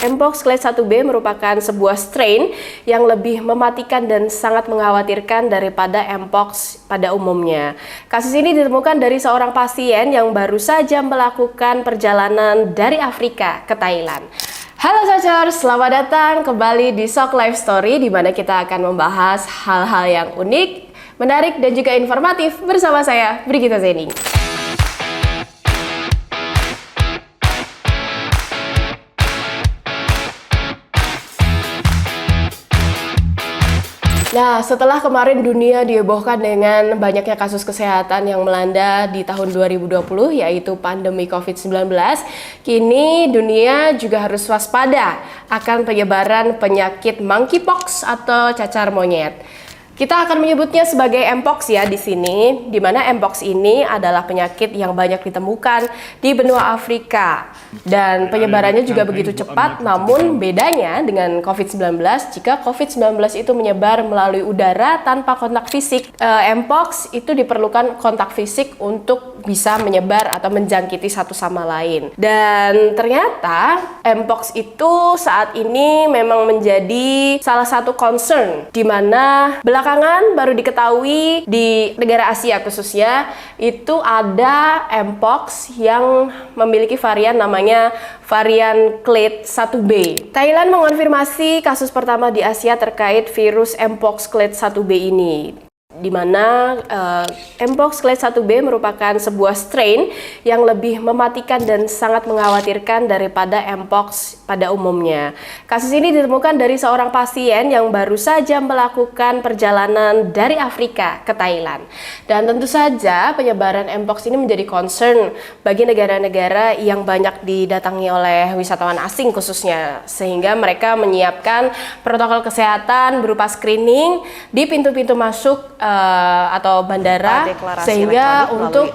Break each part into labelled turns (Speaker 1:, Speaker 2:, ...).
Speaker 1: Mpox clade 1B merupakan sebuah strain yang lebih mematikan dan sangat mengkhawatirkan daripada Mpox pada umumnya. Kasus ini ditemukan dari seorang pasien yang baru saja melakukan perjalanan dari Afrika ke Thailand. Halo Sociers, selamat datang kembali di Sok Life Story, di mana kita akan membahas hal-hal yang unik, menarik dan juga informatif bersama saya, Brigita Zening. Nah, setelah kemarin dunia dihebohkan dengan banyaknya kasus kesehatan yang melanda di tahun 2020, yaitu pandemi COVID-19, kini dunia juga harus waspada akan penyebaran penyakit monkeypox atau cacar monyet. Kita akan menyebutnya sebagai Mpox ya di sini, di mana Mpox ini adalah penyakit yang banyak ditemukan di benua Afrika dan penyebarannya juga begitu cepat. Namun bedanya dengan COVID-19, jika COVID-19 itu menyebar melalui udara tanpa kontak fisik, Mpox itu diperlukan kontak fisik untuk bisa menyebar atau menjangkiti satu sama lain. Dan ternyata Mpox itu saat ini memang menjadi salah satu concern, di mana belakangan baru diketahui di negara Asia khususnya itu ada Mpox yang memiliki varian namanya varian clade 1B. Thailand mengonfirmasi kasus pertama di Asia terkait virus Mpox clade 1B ini, di mana Mpox clade 1B merupakan sebuah strain yang lebih mematikan dan sangat mengkhawatirkan daripada Mpox pada umumnya. Kasus ini ditemukan dari seorang pasien yang baru saja melakukan perjalanan dari Afrika ke Thailand. Dan tentu saja penyebaran Mpox ini menjadi concern bagi negara-negara yang banyak didatangi oleh wisatawan asing khususnya, sehingga mereka menyiapkan protokol kesehatan berupa screening di pintu-pintu masuk atau bandara, sehingga untuk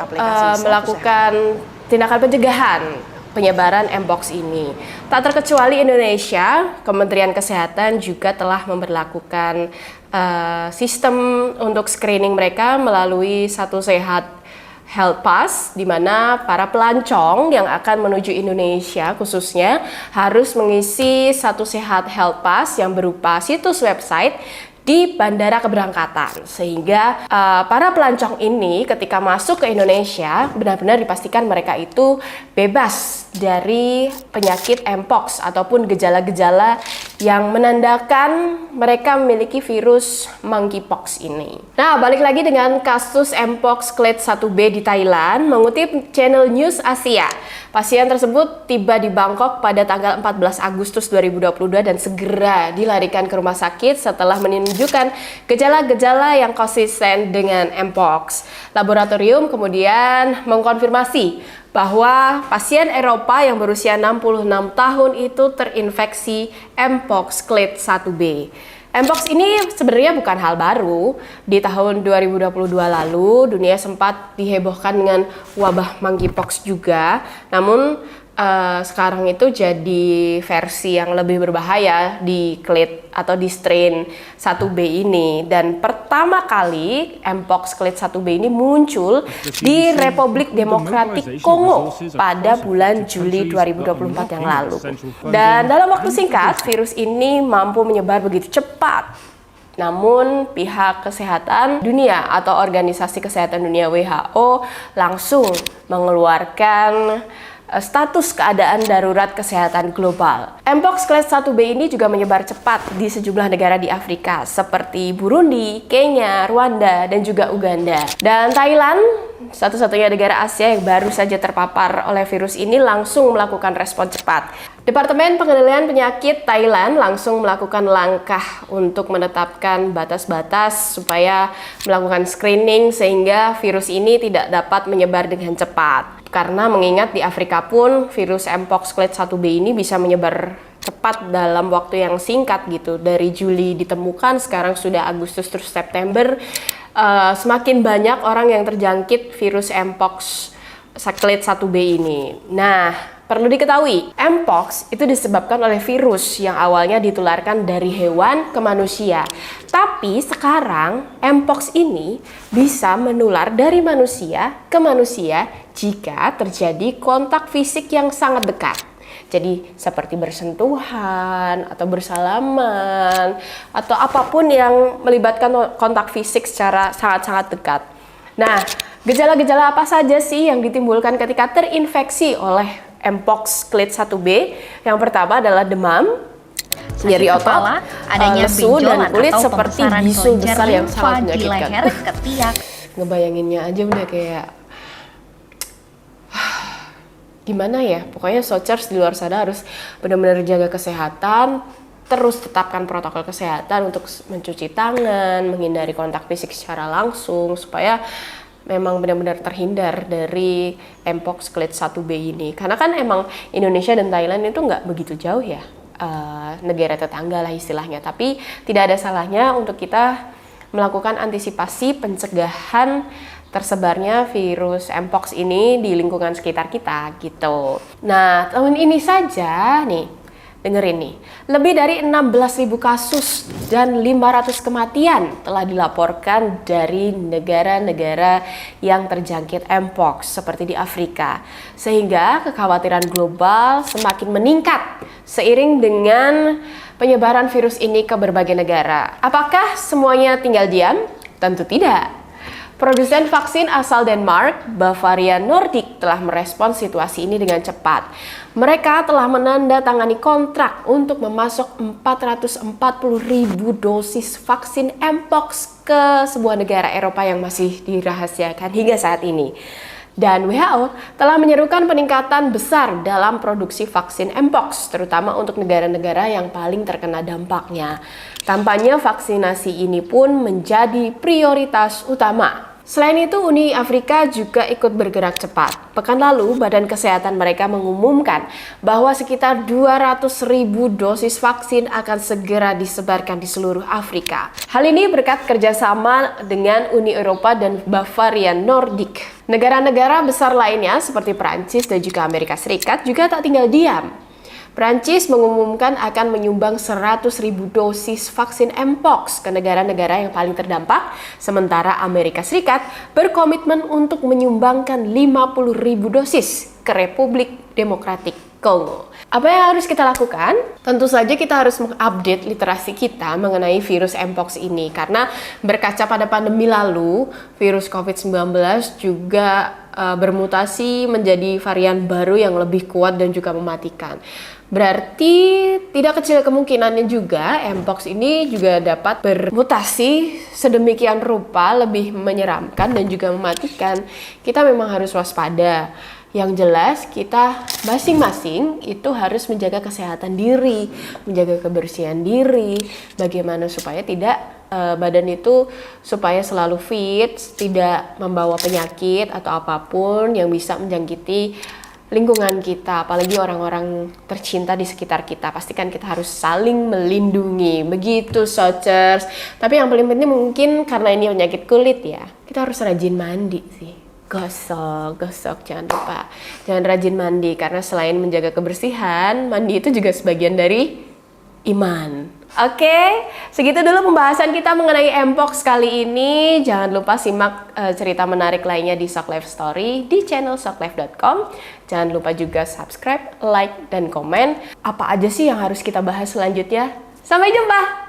Speaker 1: melakukan tindakan pencegahan penyebaran Mpox ini. Tak terkecuali Indonesia, Kementerian Kesehatan juga telah memberlakukan sistem untuk screening mereka melalui Satu Sehat Health Pass, di mana para pelancong yang akan menuju Indonesia khususnya harus mengisi Satu Sehat Health Pass yang berupa situs website di bandara keberangkatan, sehingga para pelancong ini ketika masuk ke Indonesia benar-benar dipastikan mereka itu bebas dari penyakit Mpox ataupun gejala-gejala yang menandakan mereka memiliki virus monkeypox ini. Nah, balik lagi dengan kasus Mpox clade 1B di Thailand. Mengutip channel News Asia, pasien tersebut tiba di Bangkok pada tanggal 14 Agustus 2022 dan segera dilarikan ke rumah sakit setelah menunjukkan gejala-gejala yang konsisten dengan Mpox. Laboratorium kemudian mengkonfirmasi bahwa pasien Eropa yang berusia 66 tahun itu terinfeksi Mpox clade 1B. Mpox ini sebenarnya bukan hal baru. Di tahun 2022 lalu, dunia sempat dihebohkan dengan wabah monkeypox juga. Namun sekarang itu jadi versi yang lebih berbahaya di clade atau di strain 1B ini. Dan pertama kali Mpox clade 1B ini muncul di Republik Demokratik Kongo pada bulan Juli 2024 yang lalu. Dan dalam waktu singkat, virus ini mampu menyebar begitu cepat. Namun pihak kesehatan dunia atau Organisasi Kesehatan Dunia WHO langsung mengeluarkan status keadaan darurat kesehatan global. Mpox clade 1B ini juga menyebar cepat di sejumlah negara di Afrika seperti Burundi, Kenya, Rwanda, dan juga Uganda. Dan Thailand, satu-satunya negara Asia yang baru saja terpapar oleh virus ini, langsung melakukan respon cepat. Departemen Pengendalian Penyakit Thailand langsung melakukan langkah untuk menetapkan batas-batas supaya melakukan screening sehingga virus ini tidak dapat menyebar dengan cepat. Karena mengingat di Afrika pun virus Mpox clade 1B ini bisa menyebar cepat dalam waktu yang singkat gitu. Dari Juli ditemukan, sekarang sudah Agustus terus September. Semakin banyak orang yang terjangkit virus Mpox clade 1B ini. Nah, perlu diketahui, Mpox itu disebabkan oleh virus yang awalnya ditularkan dari hewan ke manusia. Tapi sekarang Mpox ini bisa menular dari manusia ke manusia jika terjadi kontak fisik yang sangat dekat. Jadi seperti bersentuhan atau bersalaman atau apapun yang melibatkan kontak fisik secara sangat-sangat dekat. Nah, gejala-gejala apa saja sih yang ditimbulkan ketika terinfeksi oleh Mpox Clade 1B? Yang pertama adalah demam, nyeri otot, lesu, dan kulit seperti bisul besar yang sangat menyakitkan.
Speaker 2: Leher, ketiak.
Speaker 1: Ngebayanginnya aja udah kayak gimana ya? Pokoknya Sochers di luar sana harus benar-benar jaga kesehatan, terus tetapkan protokol kesehatan untuk mencuci tangan, menghindari kontak fisik secara langsung supaya memang benar-benar terhindar dari Mpox Clade 1B ini. Karena kan emang Indonesia dan Thailand itu nggak begitu jauh ya, negara tetangga lah istilahnya. Tapi tidak ada salahnya untuk kita melakukan antisipasi pencegahan tersebarnya virus Mpox ini di lingkungan sekitar kita gitu. Nah, tahun ini saja nih, dengerin nih, lebih dari 16.000 kasus dan 500 kematian telah dilaporkan dari negara-negara yang terjangkit Mpox seperti di Afrika. Sehingga kekhawatiran global semakin meningkat seiring dengan penyebaran virus ini ke berbagai negara. Apakah semuanya tinggal diam? Tentu tidak. Produsen vaksin asal Denmark, Bavarian Nordic, telah merespons situasi ini dengan cepat. Mereka telah menandatangani kontrak untuk memasok 440.000 dosis vaksin Mpox ke sebuah negara Eropa yang masih dirahasiakan hingga saat ini. Dan WHO telah menyerukan peningkatan besar dalam produksi vaksin Mpox, terutama untuk negara-negara yang paling terkena dampaknya. Kampanye vaksinasi ini pun menjadi prioritas utama. Selain itu, Uni Afrika juga ikut bergerak cepat. Pekan lalu, Badan Kesehatan mereka mengumumkan bahwa sekitar 200.000 dosis vaksin akan segera disebarkan di seluruh Afrika. Hal ini berkat kerjasama dengan Uni Eropa dan Bavarian Nordic. Negara-negara besar lainnya seperti Perancis dan juga Amerika Serikat juga tak tinggal diam. Prancis mengumumkan akan menyumbang 100.000 dosis vaksin Mpox ke negara-negara yang paling terdampak, sementara Amerika Serikat berkomitmen untuk menyumbangkan 50.000 dosis ke Republik Demokratik Kongo. Apa yang harus kita lakukan? Tentu saja kita harus mengupdate literasi kita mengenai virus Mpox ini, karena berkaca pada pandemi lalu, virus COVID-19 juga bermutasi menjadi varian baru yang lebih kuat dan juga mematikan. Berarti tidak kecil kemungkinannya juga Mpox ini juga dapat bermutasi sedemikian rupa lebih menyeramkan dan juga mematikan. Kita memang harus waspada. Yang jelas kita masing-masing itu harus menjaga kesehatan diri, menjaga kebersihan diri, bagaimana supaya tidak badan itu supaya selalu fit, tidak membawa penyakit atau apapun yang bisa menjangkiti lingkungan kita, apalagi orang-orang tercinta di sekitar kita. Pastikan kita harus saling melindungi, begitu Sochers. Tapi yang paling penting mungkin karena ini penyakit kulit ya, kita harus rajin mandi sih. Gosok, jangan lupa. Jangan rajin mandi, karena selain menjaga kebersihan, mandi itu juga sebagian dari iman. Oke, segitu dulu pembahasan kita mengenai Mpox kali ini. Jangan lupa simak cerita menarik lainnya di Sok Life Story di channel soklife.com. Jangan lupa juga subscribe, like, dan komen. Apa aja sih yang harus kita bahas selanjutnya? Sampai jumpa!